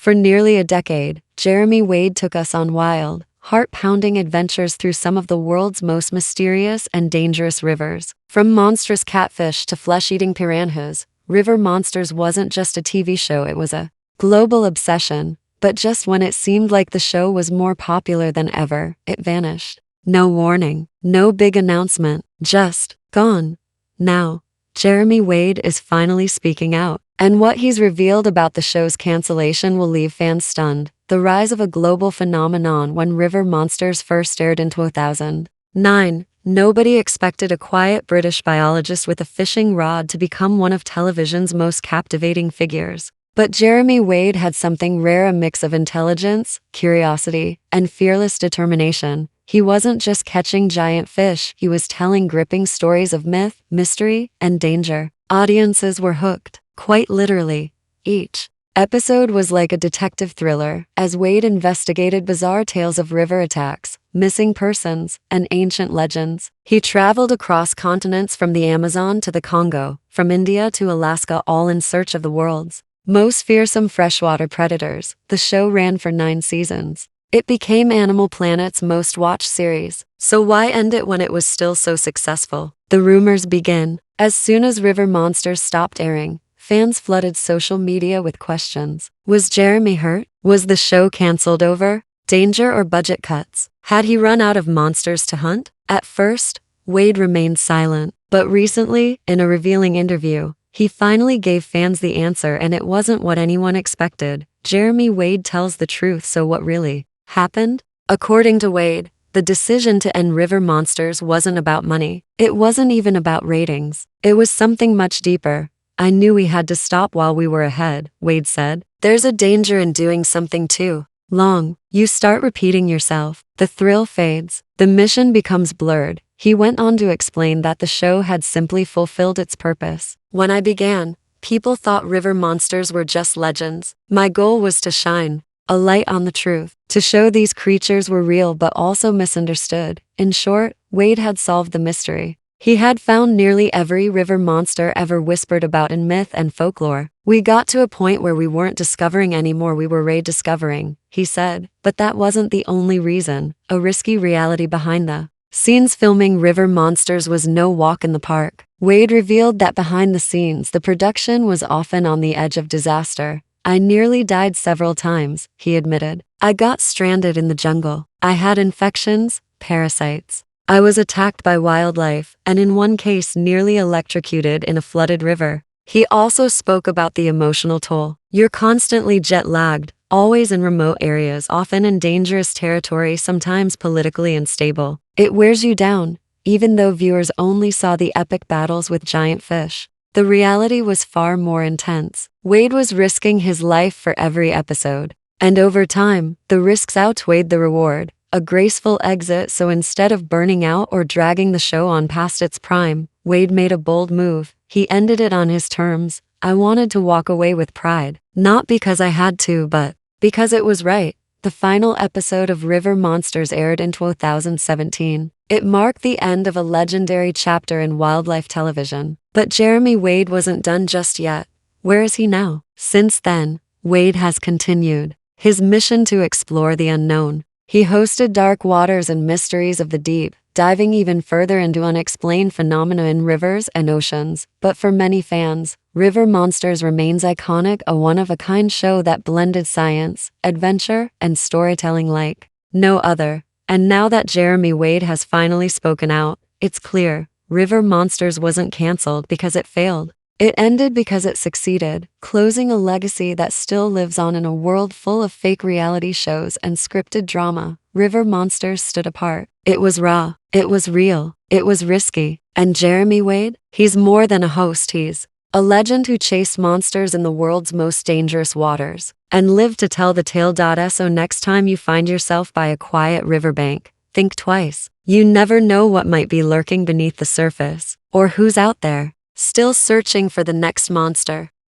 For nearly a decade, Jeremy Wade took us on wild, heart-pounding adventures through some of the world's most mysterious and dangerous rivers. From monstrous catfish to flesh-eating piranhas, River Monsters wasn't just a TV show, it was a global obsession. But just when it seemed like the show was more popular than ever, it vanished. No warning, no big announcement, just gone. Now, Jeremy Wade is finally speaking out. And what he's revealed about the show's cancellation will leave fans stunned. The rise of a global phenomenon. When River Monsters first aired in 2009, nobody expected a quiet British biologist with a fishing rod to become one of television's most captivating figures. But Jeremy Wade had something rare, a mix of intelligence, curiosity, and fearless determination. He wasn't just catching giant fish, he was telling gripping stories of myth, mystery, and danger. Audiences were hooked, quite literally. Each episode was like a detective thriller, as Wade investigated bizarre tales of river attacks, missing persons, and ancient legends. He traveled across continents from the Amazon to the Congo, from India to Alaska, all in search of the world's most fearsome freshwater predators. The show ran for 9 seasons. It became Animal Planet's most watched series. So why end it when it was still so successful? The rumors begin. As soon as River Monsters stopped airing, fans flooded social media with questions. Was Jeremy hurt? Was the show canceled over danger or budget cuts? Had he run out of monsters to hunt? At first, Wade remained silent. But recently, in a revealing interview, he finally gave fans the answer, and it wasn't what anyone expected. Jeremy Wade tells the truth. So what really happened? According to Wade, the decision to end River Monsters wasn't about money. It wasn't even about ratings. It was something much deeper. I knew we had to stop while we were ahead, Wade said. There's a danger in doing something too long. You start repeating yourself. The thrill fades. The mission becomes blurred. He went on to explain that the show had simply fulfilled its purpose. When I began, people thought River Monsters were just legends. My goal was to shine a light on the truth, to show these creatures were real but also misunderstood. In short, Wade had solved the mystery. He had found nearly every river monster ever whispered about in myth and folklore. We got to a point where we weren't discovering anymore, we were rediscovering, he said. But that wasn't the only reason. A risky reality behind the scenes filming River Monsters was no walk in the park. Wade revealed that behind the scenes, the production was often on the edge of disaster. I nearly died several times, he admitted. I got stranded in the jungle. I had infections, parasites. I was attacked by wildlife, and in one case nearly electrocuted in a flooded river. He also spoke about the emotional toll. You're constantly jet-lagged, always in remote areas, often in dangerous territory, sometimes politically unstable. It wears you down, even though viewers only saw the epic battles with giant fish. The reality was far more intense. Wade was risking his life for every episode. And over time, the risks outweighed the reward. A graceful exit. So instead of burning out or dragging the show on past its prime, Wade made a bold move. He ended it on his terms. I wanted to walk away with pride. Not because I had to, but because it was right. The final episode of River Monsters aired in 2017. It marked the end of a legendary chapter in wildlife television. But Jeremy Wade wasn't done just yet. Where is he now? Since then, Wade has continued his mission to explore the unknown. He hosted Dark Waters and Mysteries of the Deep, diving even further into unexplained phenomena in rivers and oceans. But for many fans, River Monsters remains iconic, a one-of-a-kind show that blended science, adventure, and storytelling like no other. And now that Jeremy Wade has finally spoken out, it's clear, River Monsters wasn't canceled because it failed. It ended because it succeeded, closing a legacy that still lives on in a world full of fake reality shows and scripted drama. River Monsters stood apart. It was raw, it was real, it was risky. And Jeremy Wade? He's more than a host, he's a legend who chased monsters in the world's most dangerous waters and lived to tell the tale. So next time you find yourself by a quiet riverbank, think twice. You never know what might be lurking beneath the surface, or who's out there, still searching for the next monster.